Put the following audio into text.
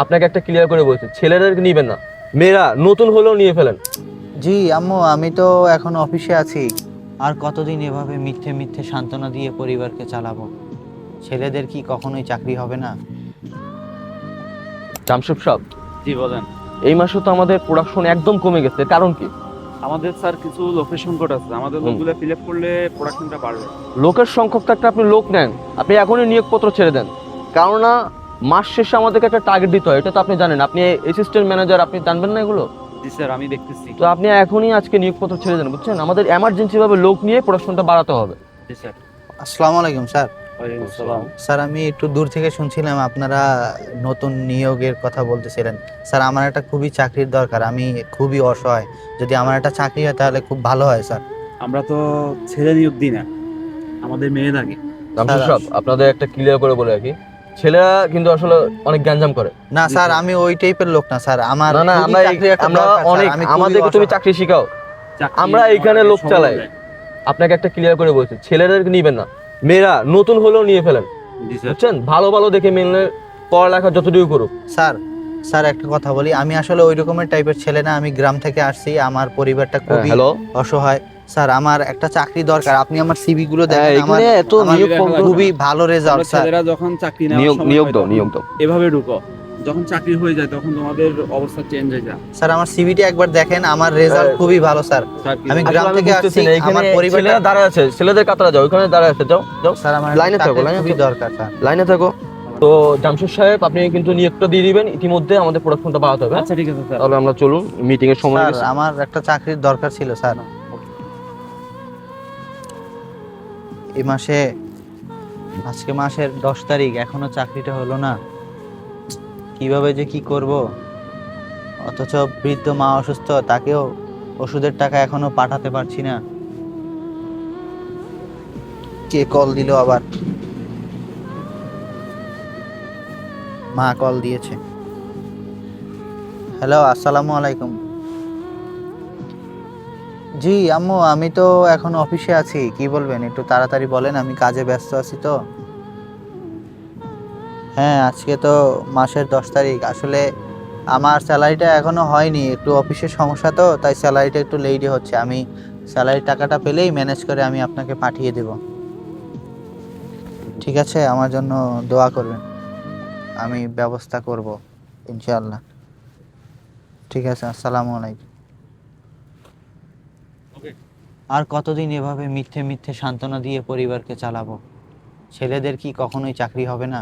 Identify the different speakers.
Speaker 1: আপনাকে একটা ক্লিয়ার করে বলছি, ছেলেদেরকে নিবেন না, মেয়েরা নতুন হলেও নিয়ে ফেলেন।
Speaker 2: জি আম্মু, আমি তো এখন অফিসে আছি। আর কতদিন এভাবে মিথ্যে মিথ্যে সান্ত্বনা দিয়ে পরিবারকে চালাবো? ছেলেদের কি কখনোই চাকরি হবে না?
Speaker 1: জামশেদ সাহেব,
Speaker 3: জি বলেন।
Speaker 1: এই মাসে তো আমাদের প্রোডাকশন একদম কমে গেছে, কারণ কি?
Speaker 3: আমাদের স্যার কিছু লোকের সংকট আছে, আমাদের লোকগুলো ফিল আপ করলে প্রোডাকশনটা বাড়বে।
Speaker 1: লোকের সংখ্যক থাকতে আপনি লোক নেন, আপনি এখনই নিয়োগপত্র ছেড়ে দেন। কেননা মাস শেষে আমাদেরকে একটা টার্গেট দিতে হয়, এটা তো আপনি জানেন, আপনি অ্যাসিস্ট্যান্ট ম্যানেজার, আপনি জানবেন না এগুলো?
Speaker 3: জি স্যার, আমি দেখতেছি।
Speaker 1: তো আপনি এখনই আজকে নিয়োগপত্র ছেড়ে দেন, বুঝছেন? আমাদের এমার্জেন্সি ভাবে লোক নিয়ে প্রোডাকশনটা বাড়াতে হবে।
Speaker 3: জি স্যার।
Speaker 2: আসসালামু আলাইকুম স্যার।
Speaker 3: ওয়ালাইকুম আসসালাম।
Speaker 2: স্যার, আমি একটু দূর থেকে শুনছিলাম আপনারা নতুন নিয়োগের কথা বলতেছিলেন। স্যার, আমার একটা খুবই চাকরির দরকার, আমি খুবই অসহায়। যদি আমার একটা চাকরি হয় তাহলে খুব ভালো হয় স্যার।
Speaker 3: আমরা তো ছেলে নিয়োগ দিই না, আমাদের মেয়ে লাগে।
Speaker 1: জামশেদ সাহেব, আপনাদের একটা ক্লিয়ার করে বলে রাখি, ছেলেরা কিন্তু আসলে অনেক গ্যাঞ্জাম করে।
Speaker 2: না
Speaker 3: জি
Speaker 2: স্যার,
Speaker 3: স্যার।
Speaker 2: আমি ওই টাইপের লোক না স্যার। আমার
Speaker 1: না না,
Speaker 2: খুবই
Speaker 1: আমরা
Speaker 2: চাকরির একটা
Speaker 1: আমরা
Speaker 2: দরকার, স্যার।
Speaker 1: অনেক,
Speaker 2: আমি খুবই
Speaker 1: আমাদেরকে তুমি
Speaker 2: অসহায়।
Speaker 1: চাকরি শিখাও।
Speaker 3: চাকরি
Speaker 1: আমরা এইখানে
Speaker 3: আমাদের
Speaker 1: লোক
Speaker 3: সবাই
Speaker 1: চালাই।
Speaker 3: দেয়।
Speaker 1: আপনাকে একটা ক্লিয়ার করে বলছি, ছেলেদেরকে নিবেন না, মেয়েরা নতুন হলেও নিয়ে ফেলেন,
Speaker 3: জি স্যার।
Speaker 1: বুঝছেন? ভালো ভালো দেখে মেনে পড়ালেখা যতটুকু করুক।
Speaker 2: স্যার, স্যার একটা কথা বলি, আমি আসলে ওই রকমের টাইপের ছেলে না। আমি গ্রাম থেকে আসছি, আমার পরিবারটা খুবই
Speaker 1: হ্যালো,
Speaker 2: অসহায়। স্যার, আমার একটা চাকরি দরকার। আপনি আমার সিভি গুলো দেখেন, আমার
Speaker 1: এখানে এত
Speaker 2: আমার
Speaker 1: নিয়োগ
Speaker 2: খুবই ভালো রেজাল্ট
Speaker 3: আমরা
Speaker 2: স্যার।
Speaker 3: ছেলেরা যখন চাকরি নেওয়ার
Speaker 1: নিয়োগ
Speaker 3: সময়
Speaker 1: নিয়োগ
Speaker 3: হয়
Speaker 1: দাও,
Speaker 3: তখন
Speaker 1: নিয়োগ দাও।
Speaker 3: এভাবে ঢুকো, যখন চাকরি হয়ে যায় তখন তোমাদের অবস্থা চেঞ্জ হয়ে যায়।
Speaker 2: স্যার, আমার সিভিটা একবার দেখেন, আমার রেজাল্ট খুবই ভালো স্যার। আমি গ্রাম
Speaker 1: আসলে আমি
Speaker 2: থেকে
Speaker 1: বুঝতেছি
Speaker 2: আসছি,
Speaker 1: না, এখানে
Speaker 2: আমার পরিবারটা।
Speaker 1: ছেলেরা দাঁড়ায় আছে, ছেলেদের কাতারে যাও, ওখানে দাঁড়ায় আছে, যাও যাও,
Speaker 2: স্যার, আমার
Speaker 1: লাইনে থাকো,
Speaker 2: চাকরি
Speaker 1: লাইনে
Speaker 2: খুবই
Speaker 1: থাকো,
Speaker 2: দরকার স্যার।
Speaker 1: লাইনে থাকো। তো জামশেদ সাহেব, আপনি কিন্তু নিয়োগটা দিয়ে দিবেন, ইতিমধ্যে আমাদের প্রোডাকশনটা বাড়াতে হবে।
Speaker 3: আচ্ছা ঠিক আছে স্যার।
Speaker 1: তাহলে আমরা চলুন, মিটিং এর সময় হয়ে
Speaker 2: স্যার,
Speaker 1: গেছে।
Speaker 2: আমার একটা চাকরির দরকার ছিল স্যার। এই মাসে, আজকে মাসের 10 তারিখ, এখনো চাকরিটা হলো না। কিভাবে যে কি করব? অথচ বৃদ্ধ মা অসুস্থ, তাকেও ওষুধের টাকা এখনো পাঠাতে পারছি না। কে কল দিল আবার? মা কল দিয়েছে। হ্যালো, আসসালামু আলাইকুম। জি আম্মু, আমি তো এখন অফিসে আছি। কি বলবেন, একটু তাড়াতাড়ি বলেন, আমি কাজে ব্যস্ত আছি তো। হ্যাঁ, আজকে তো মাসের 10 তারিখ। আসলে আমার স্যালারিটা এখনো হয়নি, একটু অফিসের সমস্যা তো, তাই স্যালারিটা একটু লেটই হচ্ছে। আমি স্যালারির টাকাটা পেলেই ম্যানেজ করে আমি আপনাকে পাঠিয়ে দেব। ঠিক আছে, আমার জন্য দোয়া করবেন, আমি ব্যবস্থা করব ইনশাআল্লাহ। ঠিক আছে, আসসালামু আলাইকুম।
Speaker 3: ওকে।
Speaker 2: আর কতদিন এভাবে মিথ্যে মিথ্যে সান্ত্বনা দিয়ে পরিবারকে চালাবো? ছেলেদের কি কখনোই চাকরি হবে না?